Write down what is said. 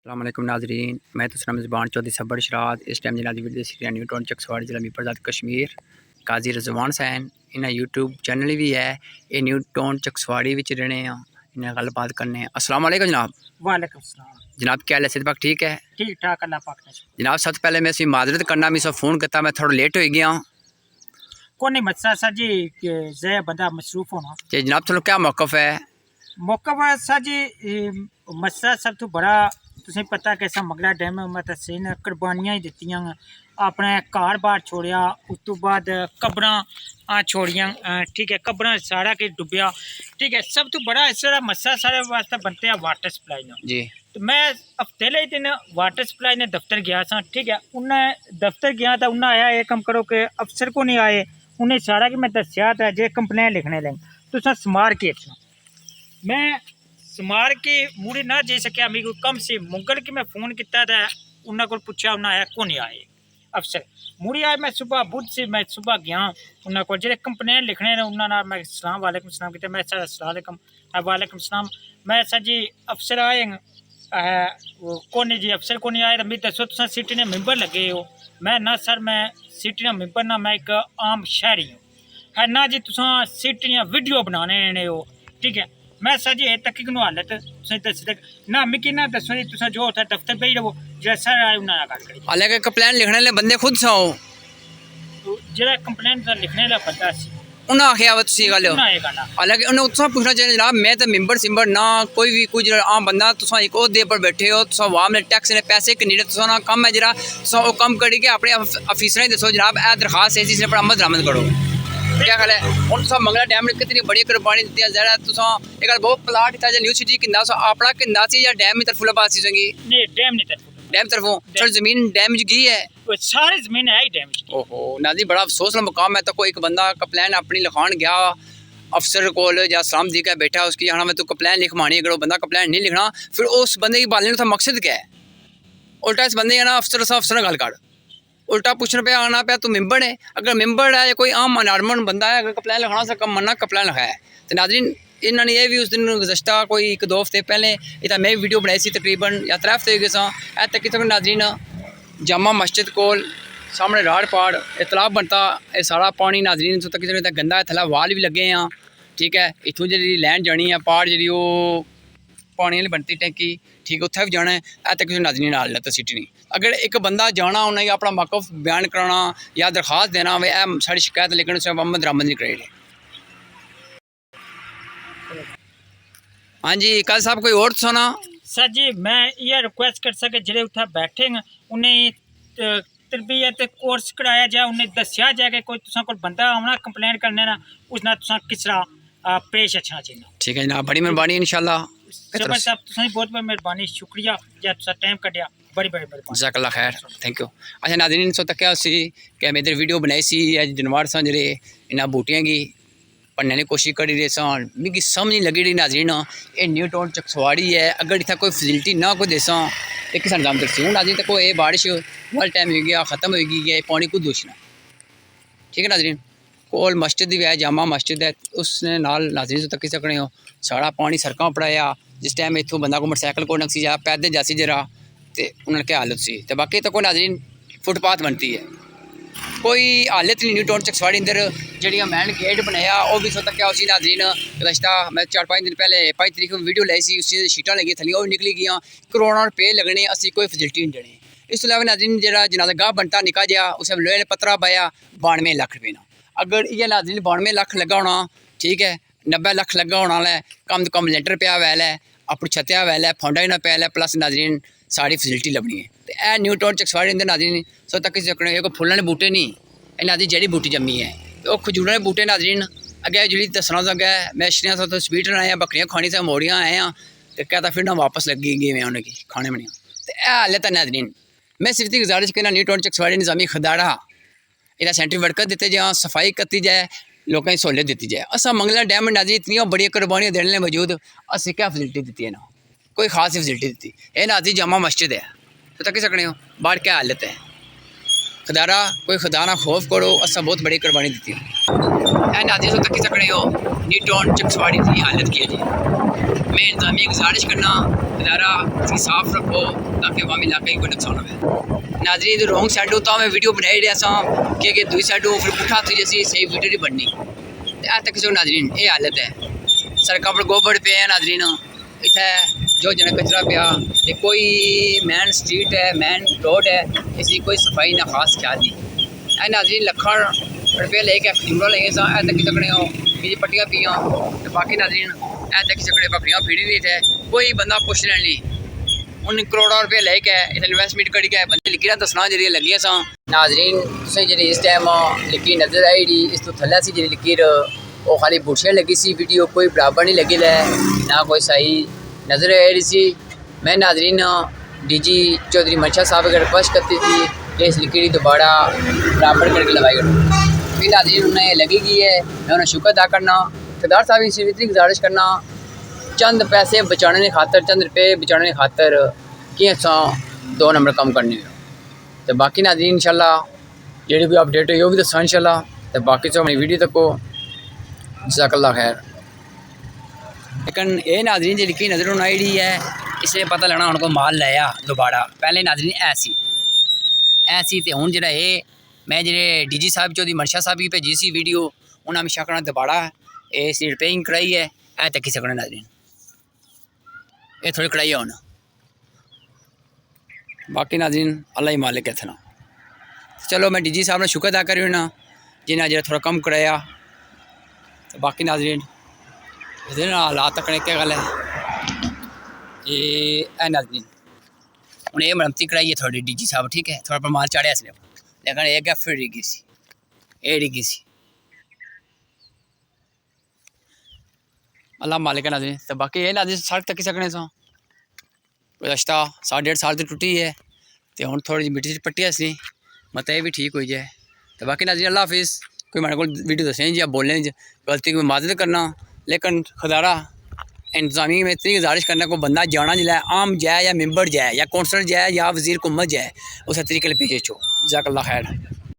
अस्सलामुअलैकुम नाजरीन, मैं तो मेज़बान चौधरी सब्बर शराद। इस टाइम जनाब वीडियो सीरिया न्यू टाउन चकसवाड़ी जिला मीरपुर कश्मीर काजी रजवान सैन इन्हें यूट्यूब चैनल भी है। ये न्यू टाउन चकसवाड़ी विच रहने इन्हें गलबात करने। अस्सलाम वालेकुम जनाब। वालेकुम सलाम। जनाब क्या हाल है? सेहत पाक ठीक है? ठीक ठाक अल्लाह पाक ने। जनाब सबसे पहले मैं इसकी माजरत करना, मैं सब फ़ोन करता, मैं थोड़ा लेट हो गया। कौन नहीं मसला सर जी जया बंदा मसरूफ होना जी जनाब, थोड़ा क्या मौक़िफ़ है? मौका सर जी मसला सब तो बड़ा तुसें पता कैसा मंगला डैम मत सीन कुर्बानियां ही दित्तियां अपने घर बार छोड़िया उस तो बाद कब्रां छोड़ियां। ठीक है, कब्रां सारा किश डुब्बिया। ठीक है, सब तो बड़ा इस मसला सारे वास्ते बनते हैं वाटर सप्लाई ना जी। तो मैं हफ्ते ले दिन वाटर सप्लाई ने दफ्तर गया सा। ठीक है, उन्हें दफ्तर गया तो उन्हें आया ये कम करो कि अफसर को नहीं आए। उन्हें सारा कि मैं दसिया था जे कंप्लेन लिखने लें तो समार के मैं समार के मुड़े ना जे सकिया। मिगी कम से मुगल कि मैं फोन किया था उन्होंने को पूछा, उन्हें आया को नहीं आए अफसर मुड़ी आए। मैं सुबह बुध से मैं सुबह गया उन्होंने को जो कंप्लेन लिखने ने उन्होंने मैं सलाम वालेकुम सलाम किया। मैं सर अस्सलाम वालेकुम सलाम। मैं सर जी अफसर आए को नहीं जी, अफसर को नहीं आए। मैं दसो तुम सिटी ने मैंबर लगे हो? मैं ना सर मैं सिटी ने मैंबर ना, मैं एक आम शहरी हूँ है ना जी। तुम सिटी वीडियो बनाने ने हो? ठीक है, मैं सर जी तक हालत दस ना मिगी ना दसो जी। तुम जो उत्थे दफ्तर बेही रहो जो सर आए उन्होंने गल करी। हालांकि कंप्लेन लिखने वाले बंदे खुद सो जो कंप्लेन लिखने वाला बंदा सी उन्हें आखिया वा तुसीं गल हालांकि उन्हें उत्थों पूछना चाहिए जनाब। मैं तो मैंबर सिंबर ना कोई भी कुछ आम बंदा, तुम एक ओहदे पर बैठे हो, तुम आवाम ने टैक्स ने पैसे किन्ने तुसा कम है जरा तुम वो कम करी के अपने अफीसरें दसो जनाब ए दरखास्त है इस पर अमल दरामद करो। क्या गल है? हम तुम मंगला डैम ने कितनी बड़ी कुर्बानी दी है। तुम एक बहुत प्लाट इतना न्यू सिटी किन्ना अपना किन्ना सी या डैम की तरफों लबासी संगी? नहीं डैम नहीं तरफों, डैम तरफों चल जमीन डैमेज की है, सारी जमीन है ही डैमेज। ओहो नाजी बड़ा अफसोस का मुकाम है। तो कोई एक बंदा कंप्लेन अपनी लिखान गया अफसर को या सलाम दी का बैठा उसकी आना मैं तो कंप्लेन लिखवानी। अगर वो बंदा कंप्लेन नहीं लिखना फिर उस बंदे की बालने का मकसद क्या है? उल्टा इस बंदे ना अफसर गल कर उल्टा पूछना पे आना पे तू मैंबर है। अगर मैंबर है या कोई आम नॉर्मल बंदा है, अगर कंप्लेन लिखाना उसका कम मना कंप्लेन लिखाया तो नाजरीन इन्होंने ये भी उस दिन गुज़श्ता कोई एक दो हफ्ते पहले इतना मैं वीडियो बनाई सी तकरीबन या 3 हफ्ते हो गए सा तक कि नाजरीन जामा मस्जिद कोल सामने राड़ पाड़ तलाब बनता ये सारा पानी नाजरीन तक गंदा है। थला वाल भी लगे हैं। ठीक है, इतों जी लैन जानी है पाड़ जी पानी वाली बनती टैंकी, ठीक उत्थे भी जाना है तक नाजरीन नाल लत सिटी नहीं। अगर एक बंदा जाना उन्हें अपना मौक़िफ़ बयान कराना या दरखास्त देना वे सारी शिकायत लेकिन उसे अमल दरामद नहीं करे। हाँ जी कल साहब कोई और सुना सर जी मैं ये रिक्वेस्ट कर सके जेडे उत्थे बैठे उन्हें तरबियत कोर्स कराया जाए, उन्हें दसिया जाए कि कोई तुसा कोल बंदा आना कंप्लेन करने ना उसना तुसा किस तरह पेश अच्छा चाहिए। ठीक है जनाब, बड़ी मेहरबानी इंशाल्लाह। सबर साहब तुसा बहुत बहुत मेहरबानी, शुक्रिया जो तुसा टाइम कटिया, बड़ी बड़ी मेहरबानी, जज़ाकल्लाह खैर, थैंक यू। अच्छा नाज़रीन सो तक सी कि मैं इधर वीडियो बनाई सी जानवर सा जे इन्होंने बूटियां की पढ़ने की कोशिश करी रहे सन, मिगी समझ नहीं लगी रही नाजरीन ये न्यू टाउन चकसवाड़ी है। अगर इतना कोई फैसिलिटी ना कोई देसा तो किसान निजाम दसी हूँ नाजरीन तक ये बारिश वाल टाइम हो गया ख़त्म हो गई है पानी को दूषना। ठीक है नाजरीन कोल मस्जिद भी है, जामा मस्जिद है, उसने नाल नाजरीन तक सकने हो सारा पानी सड़कों पड़ाया। जिस टाइम इतों बंदा को मोटरसाइकिल को नक्सी जा पैदल जासी जरा तो उन्होंने क्या हालत सी। तो बाकी तो कोई नाजरीन फुटपाथ बनती है कोई हालत नहीं। न्यू टाउन चकसवाड़ी अंदर जी मैन गेट बनाया वो भी सो तक क्या उसी नाजरीन गुज़श्ता मैं 4-5 दिन पहले 5 तारीख में वीडियो लाई सी उसी शीटा लगी थली वो भी निकली गई। करोड़ों रुपये लगने असी कोई फैसिलिटी नहीं देनी। इस अलावा नाजरीन जरा जनाजा गाह बनता निका जहा उसे लोहे ने पत्थरा पाया 92 लाख रुपये ना। अगर ये नाजरीन 92 लाख लगा होना, ठीक है 90 लाख लगा होना है, कम तो कम लेंटर पिया वैल है, अपनी छत्या वैल है, फाउंडा पैल है, प्लस नाजरीन सारी फैसिलिटी लभनी है। तो यह न्यू टाउन चकसवाड़ी अंदर नाजरीन सो तक सकने कोई फुल्लां दे बूटे नहीं नाजरीन जड़ी बूटी जमी है तो खजूरें के बूटे नाजरीन अगे जी दसना तो अगे मैशरियाँ तो स्वीट आए बकरियां खानी से मोड़ियाँ आए हैं तो क्या फिर ना वापस लगी गई मैं उन्हें खाने बनिया। तो यह हालत है नाजरीन। मैं सिर्फ गुजारिश करना न्यू टाउन चकसवाड़ी निज़ामी खदाड़ा इहदा सेंटर वर्कर दिते जाए, सफाई करती जाए, लोगों की सहूलियत दी जाए। असा मंगला डैम नाजरीन इतनी बड़ी कुर्बानियां देने के बावजूद असी क्या फैसिलिटी दी है ना कोई खास फैसिलिटी दी। यह नाजरीन जामा मस्जिद है तो तक सकने हो बाहर क्या हालत है। खुदारा कोई खुदा ना खौफ करो असा बहुत बड़ी कुर्बानी दी। ए नाज़रीन तो तक सकते हो न्यू टाउन चकसवाड़ी की हालत की है जी। मैं इंतजामिया गुजारिश करना इदारा इसकी साफ रखो ताकि अवामी इलाके की कोई नुकसान हो। नाज़रीन जो रोंग साइड होता मैं वीडियो बनाई रहा सा कि दूसरी साइड फिर पुठा थी जैसी सही वीडियो नहीं बननी। ए तक जो नाज़रीन ये हालत है, सड़कों पर गोबर पे है नाज़रीन, इतने जो जना कचरा पिया, ये कोई मैन स्ट्रीट है मैन रोड है, इसकी कोई सफाई ना खास ख्याल नहीं। ए नाज़रीन लखन रुपये लेके फिंगो लेंगे सा ए तक सकने हो मेरी पट्टियाँ पियाँ तो बाकी नाज़रीन ए तक सकने बकरियाँ फिरी नहीं थे, कोई बंदा पुछ नहीं। उन करोड़ों रुपये लेके इस इन्वेस्टमेंट करी के बंदे लिखी दसना जी लगी सा। नाज़रीन तुसें जी इस टाइम लिखी नजर आई जी, इस तो थल्ले सी जी लिकीर वो खाली बूटियाँ लगी सी, वीडियो कोई बराबर नहीं लगी है ना कोई सही नजर आ रही सी। मैं नाज़रीन DG चौधरी मंशा साहब की रिक्वेस्ट करती थी कि इस लिकीर दोबारा बराबर करके लगाई करो। फिर नाज़रीन उन्हें लगी गई है, मैं उन्हें शुक्र अदा करना, ठेकेदार साहब इसी इतनी गुजारिश करना चंद पैसे बचाने की खातर, चंद रुपये बचाने की खातर कि असा 2 नंबर कम करने तो बाकी नाज़रीन इंशाल्लाह जी भी अपडेट हुई वो भी दसा इंशाल्लाह। तो बाकी तो अपनी वीडियो तको जज़ाकल्लाह खैर। लेकिन ये नाज़रीन जी लिखी नज़र आई रही है, इसलिए पता लगना उनको माल लाया दोबारा। पहले नाज़रीन ऐसी तो हूँ जो मैं जो DG साहब चौधरी मंशा साहब की भेजी सी वीडियो उन्हें हमेशा करना दोबारा इस रिपेयरिंग कराई है ऐ तकी सकना नाज़रीन, ये थोड़ी कढ़ाई है हूँ। बाकी नाज़रीन अल्लाह ही मालिक है इतना। चलो मैं DG साहब ने शुक्र अदा करी ना जिन्हें जो थोड़ा कम कराया। तो बाकी नाज़रीन हालात तकने क्या गल है ये नाज़रीन उन्हें ये मरम्मती कराई है थोड़ी DG साहब, ठीक है थोड़ा पर माल चाढ़िया इसलिए, लेकिन एक गैप फिर डिगी सी, ये डिगी सी। अल्लाह मालिक है नाज़रीन। तो बाकी ये नाज़रीन सड़क तक सकने सा गुज़श्ता 1.5 साल तो टुटी है, तो हूँ थोड़ी जी मिट्टी पट्टी असली मतलब ये भी ठीक हो जाए। तो बाकी नाज़रीन अल्लाह हाफिज़। कोई मेरे को वीडियो दसें जी बोलने गलती की माजरत करना, लेकिन खुदारा इंतजामी में इतनी गुजारिश करना को बंदा जाना जिला आम जाए या मेंबर जाए या कौंसलर जाए या वज़ीर हुकूमत जाए उस तरीके पेश हो। जज़ाकल्लाह खैर।